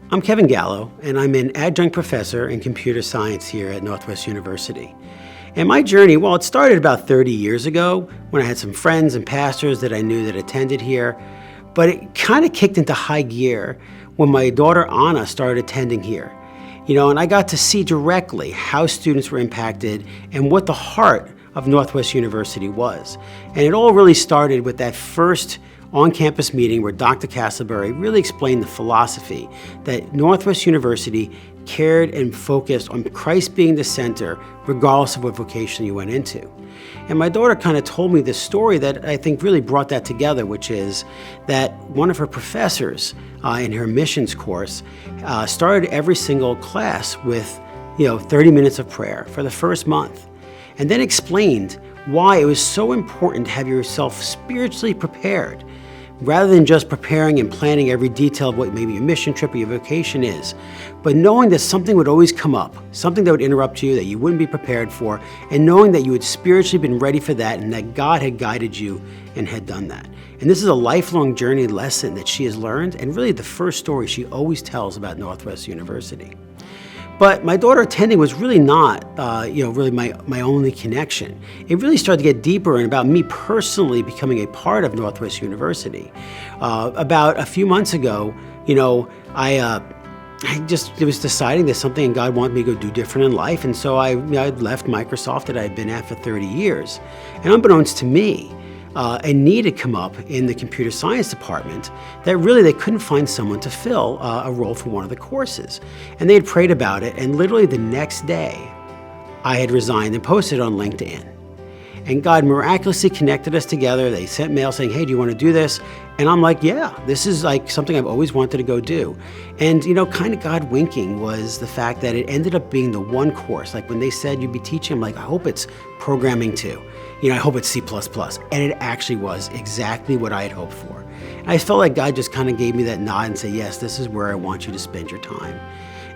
I'm Kevin Gallo, and I'm an adjunct professor in computer science here at Northwest University. And my journey, well, it started about 30 years ago when I had some friends and pastors that I knew that attended here, but it kind of kicked into high gear when my daughter Anna started attending here. And I got to see directly how students were impacted and what the heart of Northwest University was. And it all really started with that first on-campus meeting where Dr. Castleberry really explained the philosophy that Northwest University cared and focused on Christ being the center regardless of what vocation you went into. And my daughter kind of told me this story that I think really brought that together, which is that one of her professors in her missions course started every single class with 30 minutes of prayer for the first month, and then explained why it was so important to have yourself spiritually prepared rather than just preparing and planning every detail of what maybe your mission trip or your vocation is, but knowing that something would always come up, something that would interrupt you that you wouldn't be prepared for, and knowing that you had spiritually been ready for that and that God had guided you and had done that. And this is a lifelong journey lesson that she has learned, and really the first story she always tells about Northwest University. But my daughter attending was really not, really my only connection. It really started to get deeper and about me personally becoming a part of Northwest University. About a few months ago, I was deciding there's something God wanted me to go do different in life, and so I left Microsoft that I had been at for 30 years. And unbeknownst to me, a need had come up in the computer science department that really they couldn't find someone to fill a role for one of the courses. And they had prayed about it, and literally the next day, I had resigned and posted on LinkedIn. And God miraculously connected us together. They sent mail saying, hey, do you want to do this? And I'm like, yeah, this is like something I've always wanted to go do. And, kind of God winking was the fact that it ended up being the one course. Like when they said you'd be teaching, I'm like, I hope it's programming too. I hope it's C++. And it actually was exactly what I had hoped for. And I felt like God just kind of gave me that nod and said, yes, this is where I want you to spend your time.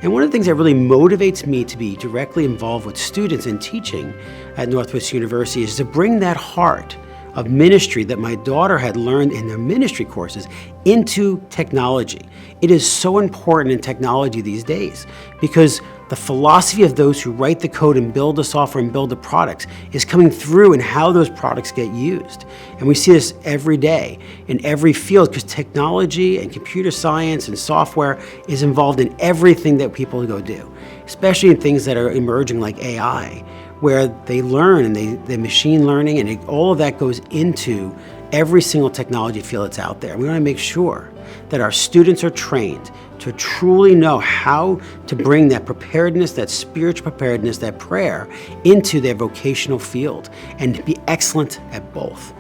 And one of the things that really motivates me to be directly involved with students in teaching at Northwest University is to bring that heart of ministry that my daughter had learned in their ministry courses into technology. It is so important in technology these days because the philosophy of those who write the code and build the software and build the products is coming through in how those products get used. And we see this every day in every field because technology and computer science and software is involved in everything that people go do, especially in things that are emerging like AI, where they learn and they machine learning and all of that goes into every single technology field that's out there. We want to make sure that our students are trained to truly know how to bring that preparedness, that spiritual preparedness, that prayer into their vocational field and be excellent at both.